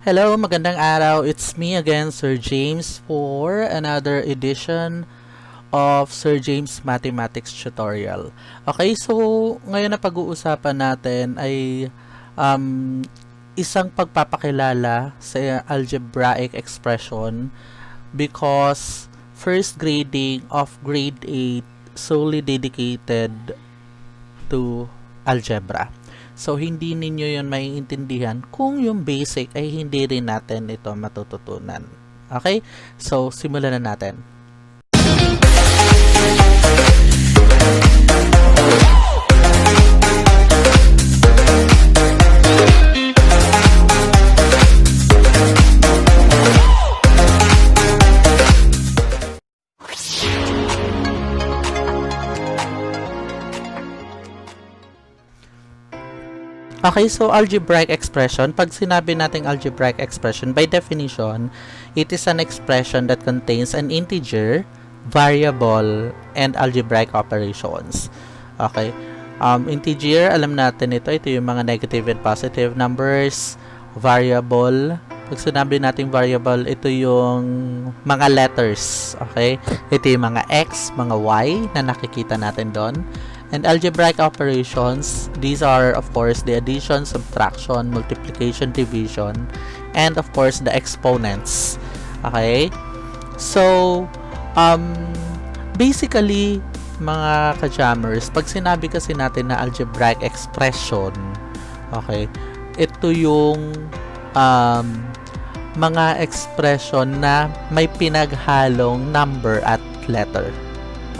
Hello, magandang araw. It's me again, Sir James, for another edition of Sir James Mathematics Tutorial. Okay, so ngayon na pag-uusapan natin ay um, isang pagpapakilala sa algebraic expression because first grading of grade 8 solely dedicated to algebra. So, hindi ninyo yun maiintindihan kung yung basic ay hindi rin natin ito matututunan. Okay? So, simulan na natin. Okay, so algebraic expression, pag sinabi nating algebraic expression, by definition, it is an expression that contains an integer, variable, and algebraic operations. Okay, integer, alam natin ito yung mga negative and positive numbers. Variable, pag sinabi nating variable, ito yung mga letters. Okay, ito yung mga x, mga y na nakikita natin doon. And algebraic operations, these are of course the addition, subtraction, multiplication, division, and of course the exponents. Okay? So, basically, mga ka-jammers, pag sinabi kasi natin na algebraic expression, okay, ito yung mga expression na may pinaghalong number at letter.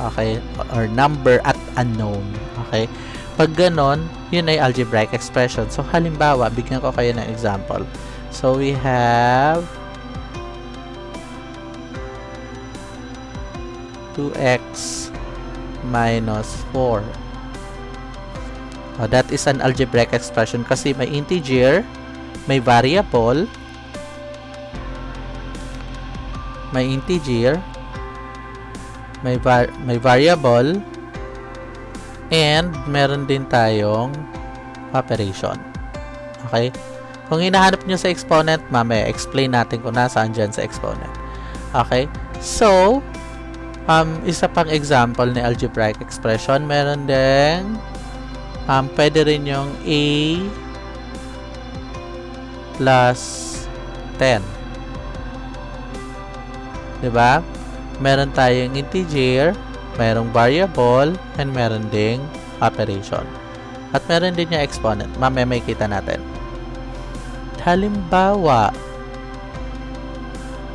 Okay, or number at unknown. Okay, pag ganon, yun ay algebraic expression. So, halimbawa, bigyan ko kayo ng example. So, we have 2x minus 4. That is an algebraic expression kasi may integer, may variable, may variable, and meron din tayong operation. Okay? Kung hinahanap nyo sa exponent, mamaya explain natin kung nasaan dyan sa exponent. Okay? So, isa pang example ni algebraic expression, meron din pwede rin yung a plus 10. Diba? Meron tayong integer, merong variable, and meron ding operation. At meron din yung exponent. Mamaya may kita natin. Halimbawa,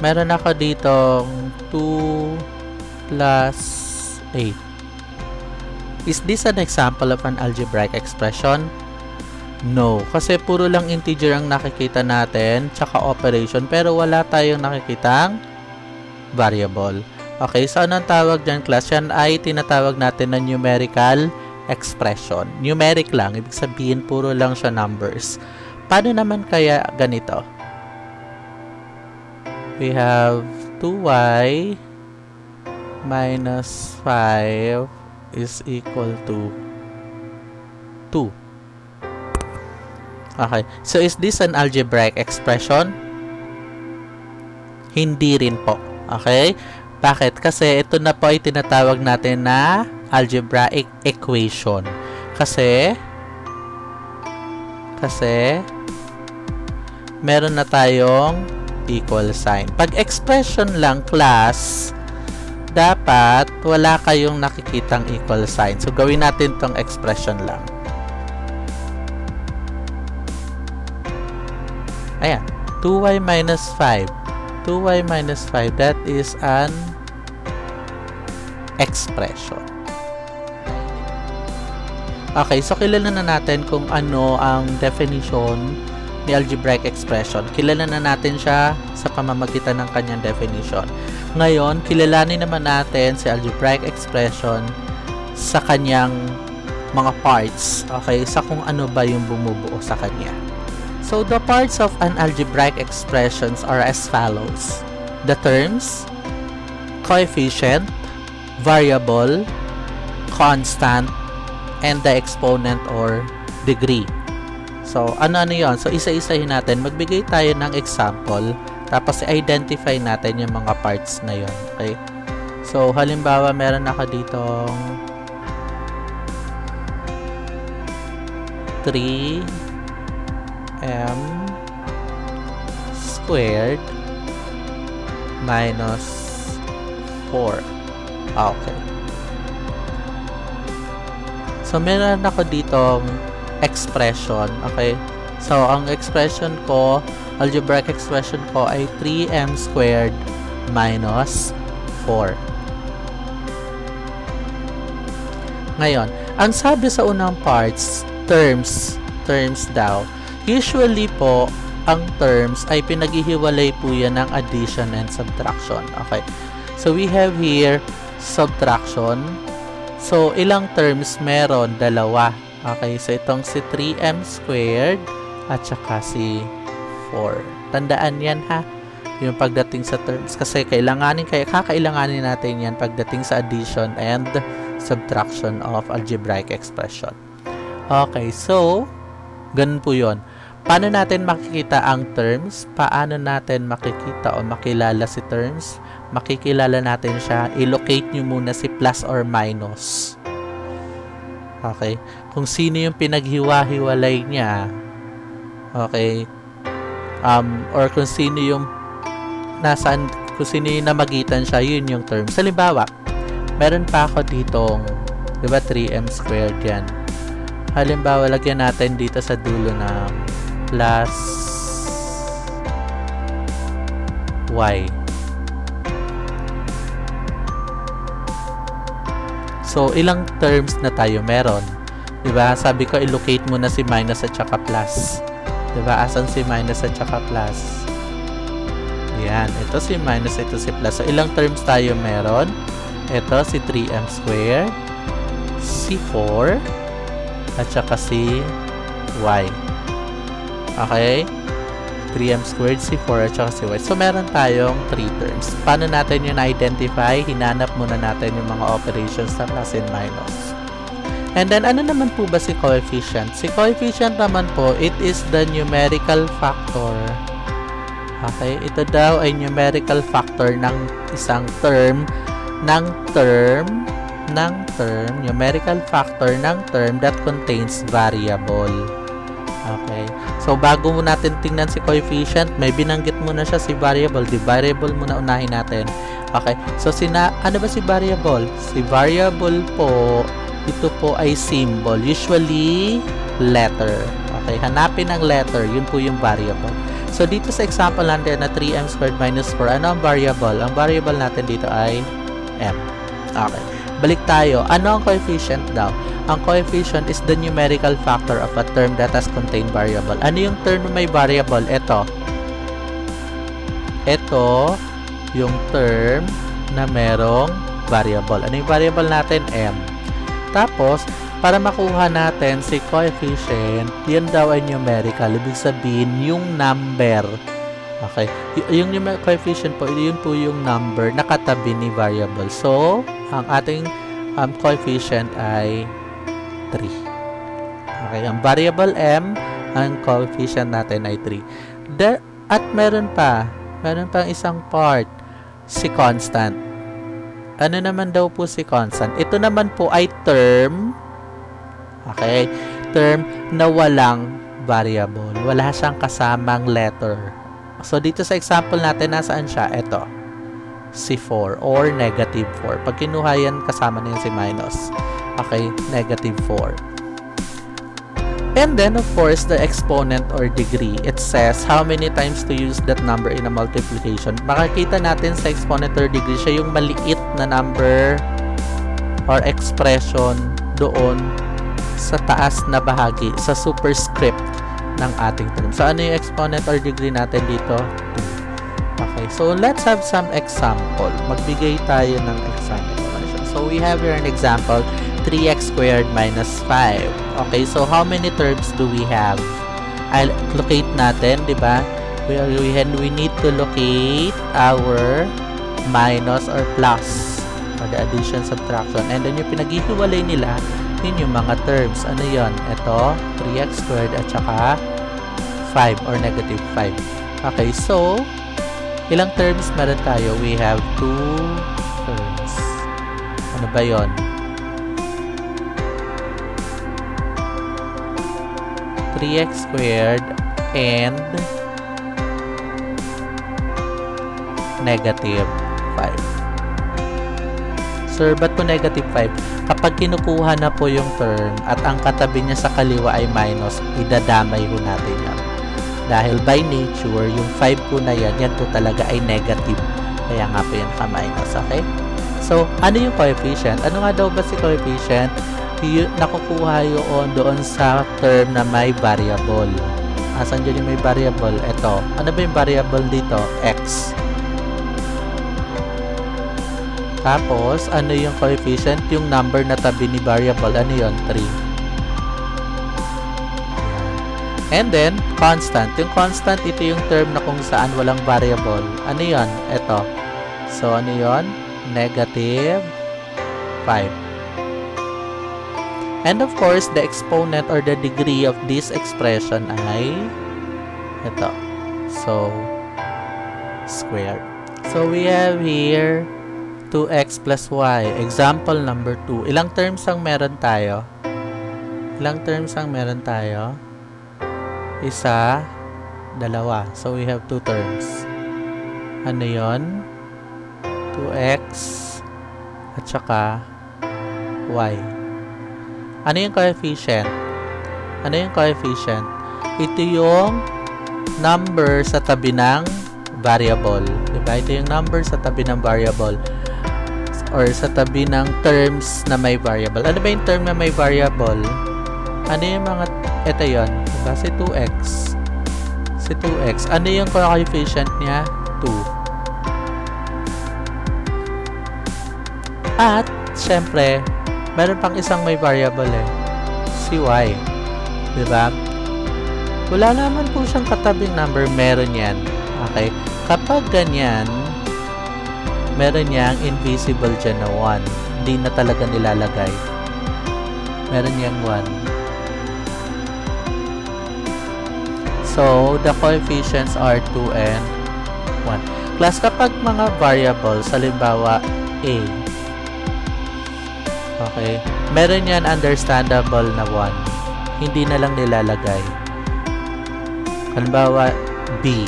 meron ako ditong 2 plus 8. Is this an example of an algebraic expression? No. Kasi puro lang integer ang nakikita natin, tsaka operation, pero wala tayong nakikitang variable. Okay, so anong tawag dyan, class? Yan ay tinatawag natin na numerical expression. Numeric lang, ibig sabihin puro lang siya numbers. Paano naman kaya ganito? We have 2y minus 5 is equal to 2. Okay, so is this an algebraic expression? Hindi rin po. Okay? Bakit? Kasi ito na po ay tinatawag natin na algebraic equation. Kasi meron na tayong equal sign. Pag expression lang, class, dapat wala kayong nakikitang equal sign. So, gawin natin tong expression lang. Ayan. 2y minus 5. 2y minus 5, that is an expression. Okay, so kilala na natin kung ano ang definition ni algebraic expression. Kilala na natin siya sa pamamagitan ng kanyang definition. Ngayon, kilalanin naman natin si algebraic expression sa kanyang mga parts. Okay, sa kung ano ba yung bumubuo sa kanya. So, the parts of an algebraic expressions are as follows. The terms, coefficient, variable, constant, and the exponent or degree. So, ano yun? So, isa-isahin natin. Magbigay tayo ng example. Tapos, i-identify natin yung mga parts na yun. Okay? So, halimbawa, meron ako ditong 3m squared minus 4. Okay. So, meron ako ditong expression. Okay? So, ang expression ko, algebraic expression ko ay 3m squared minus 4. Ngayon, ang sabi sa unang parts, terms daw. Usually po, ang terms ay pinaghihiwalay po yan ng addition and subtraction. Okay? So, we have here subtraction. So, ilang terms meron? Dalawa. Okay? So, itong si 3m squared at saka si 4. Tandaan yan ha. Yung pagdating sa terms. Kasi kakailanganin natin yan pagdating sa addition and subtraction of algebraic expression. Okay, so, ganun po yun. Paano natin makikita ang terms? Paano natin makikita o makilala si terms? Makikilala natin siya. I-locate nyo muna si plus or minus. Okay? Kung sino yung pinaghiwa-hiwalay niya. Okay? Or kung sino yung kung sino yung namagitan siya, yun yung terms. Halimbawa, meron pa ako ditong, di ba, 3m squared yan. Halimbawa, lagyan natin dito sa dulo ng plus y. So, ilang terms na tayo meron? Di ba? Sabi ko, i-locate muna si minus at saka plus. Di ba? Asan si minus at saka plus? Yan. Ito si minus, ito si plus. So, ilang terms tayo meron? Ito si 3m squared, si 4, at saka si y. Okay? 3m squared, si 4, at saka si y. So, meron tayong 3 terms. Paano natin yun na-identify? Hinanap muna natin yung mga operations na plus and minus. And then, ano naman po ba si coefficient? Si coefficient naman po, it is the numerical factor. Okay? Ito daw ay numerical factor ng isang term, numerical factor ng term that contains variable. Okay? So, bago mo natin tingnan si coefficient, may binanggit muna siya si variable. Di variable muna unahin natin. Okay? So, ano ba si variable? Si variable po, ito po ay symbol. Usually, letter. Okay? Hanapin ang letter. Yun po yung variable. So, dito sa example natin na 3m squared minus 4, ano ang variable? Ang variable natin dito ay m. Okay. Balik tayo. Ano ang coefficient daw? Ang coefficient is the numerical factor of a term that has contained variable. Ano yung term na may variable? Ito. Ito yung term na merong variable. Ano yung variable natin? M. Tapos, para makuha natin si coefficient, yan daw ay numerical. Ibig sabihin, yung number. Okay. Yung coefficient po, yun po yung number na katabi ni variable. So, ang ating coefficient ay 3. Okay. Ang variable m, ang coefficient natin ay 3. At meron pang isang part, si constant. Ano naman daw po si constant? Ito naman po ay term. Okay? Term na walang variable. Wala siyang kasamang letter. So, dito sa example natin, nasaan siya? Ito. Si 4 or negative 4. Pag kinuha yan, kasama na yan si minus. Okay? Negative 4. And then, of course, the exponent or degree. It says how many times to use that number in a multiplication. Makikita natin sa exponent or degree, siya yung maliit na number or expression doon sa taas na bahagi, sa superscript ng ating term. So, ano yung exponent or degree natin dito? 2. Okay, so let's have some example. Magbigay tayo ng example. So, we have here an example, 3x squared minus 5. Okay, so how many terms do we have? I'll locate natin, di ba? We need to locate our minus or plus or the addition, subtraction. And then yung pinaghihiwalay nila, Yun yung mga terms. Ano yun? Ito, 3x squared at saka 5 or negative 5. Okay, so, ilang terms meron tayo? We have 2 terms. Ano ba yun? 3x squared and negative 5. Sir, ba't po negative 5? Kapag kinukuha na po yung term at ang katabi niya sa kaliwa ay minus, idadamay po natin yan. Dahil by nature, yung 5 po na yan po talaga ay negative. Kaya nga po yan ka-minus, okay? So, ano yung coefficient? Ano nga daw ba si coefficient? Nakukuha yun doon sa term na may variable. Asan dyan yung may variable? Ito. Ano ba yung variable dito? X. Tapos, ano yung coefficient? Yung number na tabi ni variable. Ano yun? 3. And then, constant. Yung constant, ito yung term na kung saan walang variable. Ano yun? Ito. So, ano yun? Negative 5. And of course, the exponent or the degree of this expression ay ito. So, squared. So, we have here 2x plus y. Example number 2. Ilang terms ang meron tayo? Ilang terms ang meron tayo? Isa, dalawa. So, we have 2 terms. Ano yun? 2x at saka y. Ano yung coefficient? Ano yung coefficient? Ito yung number sa tabi ng variable. Diba? Ito yung number sa tabi ng variable or sa tabi ng terms na may variable. Ano ba yung term na may variable? Ano yung mga... Ito yun. Diba? Si 2x. Si 2x. Ano yung coefficient niya? 2. At, syempre, meron pang isang may variable si y. Diba? Wala naman po siyang katabing number. Meron yan. Okay? Kapag ganyan, meron niyang invisible dyan na 1. Hindi na talaga nilalagay. Meron niyang 1. So, the coefficients are 2 and 1. Plus, kapag mga variables, halimbawa, a, okay. Meron yan understandable na 1. Hindi na lang nilalagay. Halimbawa, B.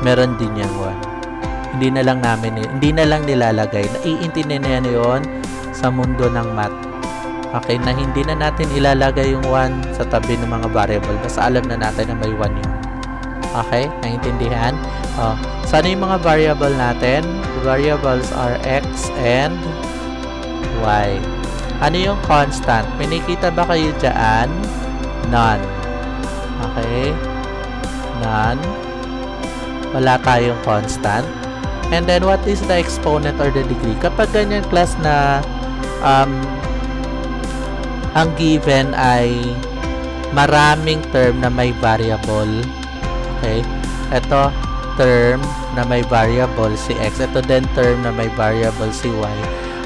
Meron din yan 1. Hindi na lang nilalagay. Naiintindihan na yun sa mundo ng math. Okay, na hindi na natin ilalagay yung 1 sa tabi ng mga variable. Basta alam na natin na may 1 yun. Okay, naiintindihan? So, ano yung mga variable natin? The variables are x and y. Ano yung constant? May nakita ba kayo dyan? None. Okay? None. Wala tayong constant. And then, what is the exponent or the degree? Kapag ganyan class na ang given ay maraming term na may variable. Okay? Ito, term na may variable si x. Ito din term na may variable si y.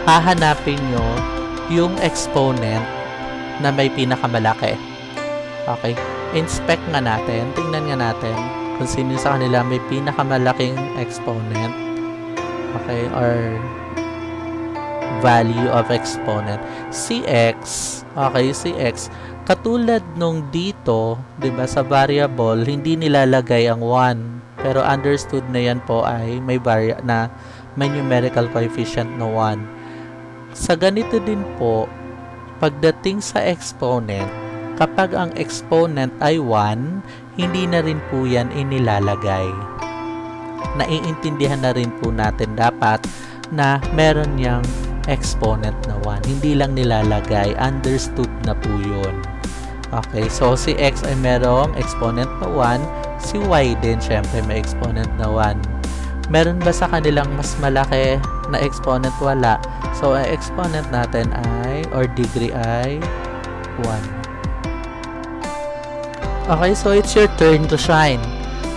Hahanapin nyo yung exponent na may pinakamalaki. Okay? Inspect nga natin. Tingnan nga natin kung sino sa kanila may pinakamalaking exponent. Okay? Or value of exponent. Si x. Okay? Si x. Katulad nung dito, diba, sa variable, hindi nilalagay ang 1. Pero understood na yan po ay may numerical coefficient na 1. Sa ganito din po, pagdating sa exponent, kapag ang exponent ay 1, hindi na rin po yan inilalagay. Naiintindihan na rin po natin dapat na meron niyang exponent na 1. Hindi lang nilalagay. Understood na po yun. Okay, so si x ay merong exponent na 1. Si y din, syempre, may exponent na 1. Meron ba sa kanilang mas malaki na exponent? Wala. So, ang exponent natin ay, or degree ay, 1. Okay, so it's your turn to shine.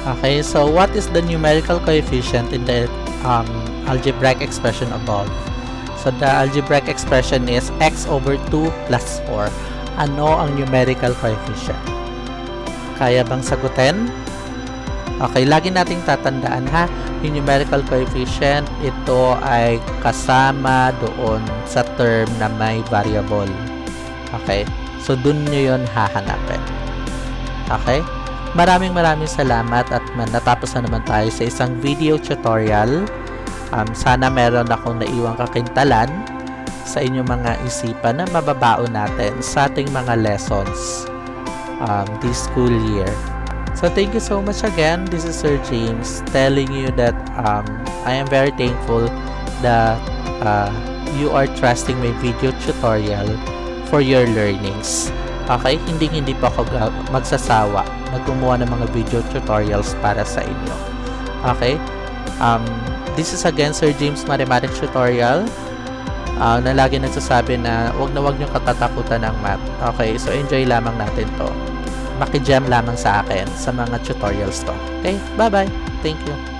Okay, so what is the numerical coefficient in the algebraic expression above? So, the algebraic expression is x over 2 plus 4. Ano ang numerical coefficient? Kaya bang sagutin? Okay, lagi nating tatandaan ha, yung numerical coefficient, ito ay kasama doon sa term na may variable. Okay, so dun nyo yun hahanapin. Okay, maraming salamat at natapos na naman tayo sa isang video tutorial. Sana meron akong naiwang kakintalan sa inyong mga isipan na mababaon natin sa ating mga lessons this school year. So thank you so much again. This is Sir James telling you that I am very thankful that you are trusting my video tutorial for your learnings. Okay, hindi pa ako magsasawa na gumawa ng mga video tutorials para sa inyo. Okay, this is again Sir James Mathematics Tutorial na lagi nagsasabi na wag niyong katatakutan ng math. Okay, so enjoy lamang natin to. Maki-gem lamang sa akin sa mga tutorials to. Okay, bye-bye. Thank you.